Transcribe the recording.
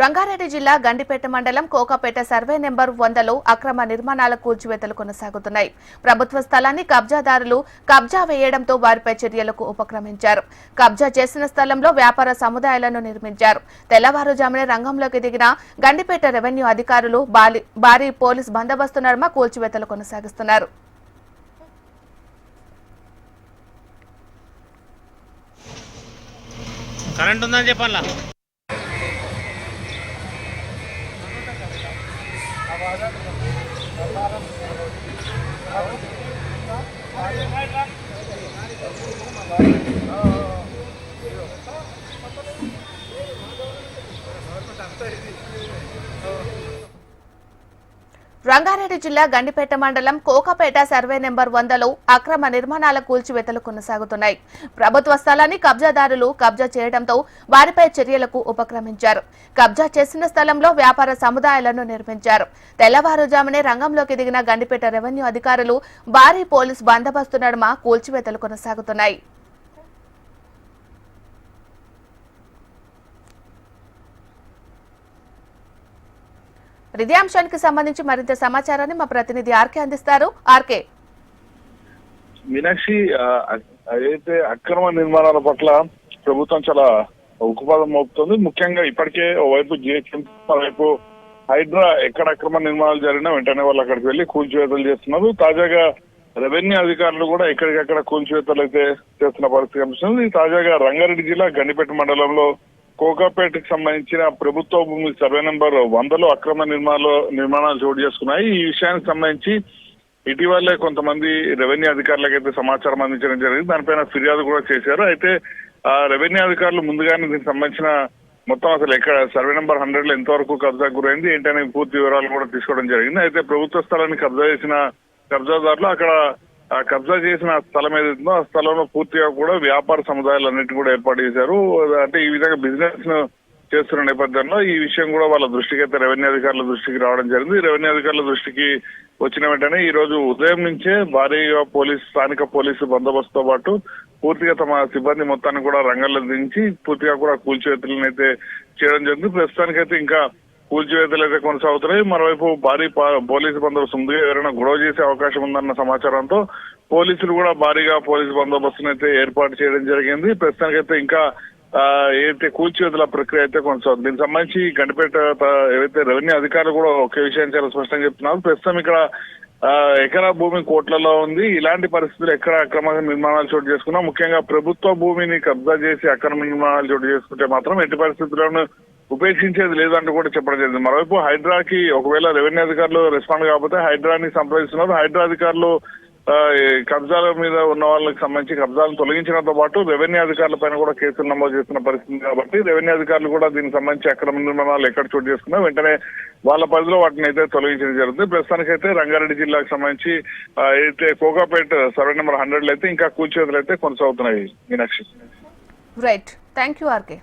రంగారెడ్డి జిల్లా గండిపేట మండలం Kokapet survey number 100లో అక్రమ నిర్మాణాల కూల్చివేతలు కొనసాగుతున్నాయి. ప్రభుత్వ స్థలాన్ని కబ్జాదారులు కబ్జా వేయడంతో వారిపై చర్యలకు ఉపక్రమించారు. కబ్జా చేసిన స్థలంలో వ్యాపార సముదాయాలను నిర్మించారు. తెల్లవారుజామునే రంగంలోకి దిగిన గండిపేట రెవెన్యూ అధికారులు భారీ పోలీస్ బందోబస్తు నడుమ కూల్చివేతలు కొనసాగిస్తున్నారు. కరెంట్ ఉందని చెప్పాలా? రంగారెడ్డి జిల్లా గండిపేట మండలం కోకాపేట సర్వే నెంబర్ 100లో అక్రమ నిర్మాణాల కూల్చివేతలు కొనసాగుతున్నాయి. ప్రభుత్వ స్థలాన్ని కబ్జాదారులు కబ్జా చేయడంతో వారిపై చర్యలకు ఉపక్రమించారు. కబ్జా చేసిన స్థలంలో వ్యాపార సముదాయాలను నిర్మించారు. తెల్లవారుజామునే రంగంలోకి దిగిన గండిపేట రెవెన్యూ అధికారులు భారీ పోలీస్ బందోబస్తు నడుమ కూల్చివేతలు కొనసాగుతున్నాయి. ఇదే అంశానికి సంబంధించి మరింత సమాచారాన్ని మా ప్రతినిధి ఆర్కే అందిస్తారు. ఆర్కే. మీనాక్షి, అయితే అక్రమ నిర్మాణాల పట్ల ప్రభుత్వం చాలా ఉక్కుపాదం మోపుతుంది. ముఖ్యంగా ఇప్పటికే ఓవైపు జిహెచ్ఎంసీ, మరోవైపు హైడ్రా ఎక్కడ అక్రమ నిర్మాణాలు జరిగినా వెంటనే వాళ్ళు అక్కడికి వెళ్లి కూల్చివేతలు చేస్తున్నారు. తాజాగా రెవెన్యూ అధికారులు కూడా ఎక్కడికక్కడ కూల్చివేతలు అయితే చేస్తున్న పరిస్థితి కనిపిస్తుంది. తాజాగా రంగారెడ్డి జిల్లా గండిపేట మండలంలో కోకాపేటకు సంబంధించిన ప్రభుత్వ భూమి సర్వే నెంబర్ 100లో అక్రమ నిర్మాణాలు చోటు చేసుకున్నాయి. ఈ విషయానికి సంబంధించి ఇటీవలే కొంతమంది రెవెన్యూ అధికారులకైతే సమాచారం అందించడం జరిగింది. దానిపైన ఫిర్యాదు కూడా చేశారు. అయితే రెవెన్యూ అధికారులు ముందుగానే దీనికి సంబంధించిన మొత్తం అసలు ఎక్కడ సర్వే నెంబర్ 100లో ఎంతవరకు కబ్జా గురైంది ఏంటనే పూర్తి వివరాలు కూడా తీసుకోవడం జరిగింది. అయితే ప్రభుత్వ స్థలాన్ని కబ్జా చేసిన కబ్జాదారులు అక్కడ కబ్జా చేసిన స్థలం ఏదైతుందో ఆ స్థలంలో పూర్తిగా కూడా వ్యాపార సముదాయాలన్నిటి కూడా ఏర్పాటు చేశారు. అంటే ఈ విధంగా బిజినెస్ ను చేస్తున్న నేపథ్యంలో ఈ విషయం కూడా వాళ్ళ దృష్టికి అయితే రెవెన్యూ అధికారుల దృష్టికి రావడం జరిగింది. రెవెన్యూ అధికారుల దృష్టికి వచ్చిన వెంటనే ఈ రోజు ఉదయం నుంచే భారీగా స్థానిక పోలీసు బందోబస్తుతో పాటు పూర్తిగా తమ సిబ్బంది మొత్తాన్ని కూడా రంగంలో దించి పూర్తిగా కూడా కూల్చివేతలను అయితే చేయడం జరిగింది. ప్రస్తుతానికైతే ఇంకా కూల్చివేతలు అయితే కొనసాగుతున్నాయి. మరోవైపు భారీ పోలీసు బందోబస్తు ముందుగా ఎవరైనా గొడవ చేసే అవకాశం ఉందన్న సమాచారంతో పోలీసులు కూడా భారీగా పోలీసు బందోబస్తును అయితే ఏర్పాటు చేయడం జరిగింది. ప్రస్తుతానికైతే ఇంకా ఏదైతే కూల్చివేతల ప్రక్రియ అయితే కొనసాగుతుంది. దీనికి సంబంధించి గండిపేట ఏవైతే రెవెన్యూ అధికారులు కూడా ఒకే విషయం చాలా స్పష్టంగా చెప్తున్నారు. ప్రస్తుతం ఇక్కడ ఎకరా భూమి కోట్లలో ఉంది. ఇలాంటి పరిస్థితులు ఎక్కడ అక్రమ నిర్మాణాలు చోటు చేసుకున్నా, ముఖ్యంగా ప్రభుత్వ భూమిని కబ్జా చేసి అక్రమ నిర్మాణాలు చోటు చేసుకుంటే మాత్రం ఎట్టి పరిస్థితుల్లోనూ ఉపేక్షించేది లేదంటూ కూడా చెప్పడం జరిగింది. మరోవైపు హైడ్రాకి ఒకవేళ రెవెన్యూ అధికారులు రెస్పాండ్ కాకపోతే హైడ్రాని సంప్రదిస్తున్నారు. హైడ్రా అధికారులు కబ్జాల మీద ఉన్న వాళ్ళకి సంబంధించి కబ్జాలను తొలగించడంతో పాటు రెవెన్యూ అధికారుల పైన కూడా కేసులు నమోదు చేస్తున్న పరిస్థితి కాబట్టి రెవెన్యూ అధికారులు కూడా దీనికి సంబంధించి అక్రమ నిర్మాణాలు ఎక్కడ చోటు చేసుకున్నా వెంటనే వాళ్ళ పరిధిలో వాటిని అయితే తొలగించడం జరుగుతుంది. ప్రస్తుతానికైతే రంగారెడ్డి జిల్లాకు సంబంధించి అయితే కోకాపేట సర్వే నెంబర్ 100లో అయితే ఇంకా కూల్చివేతలు అయితే కొనసాగుతున్నాయి. Meenakshi. Right, thank you RK.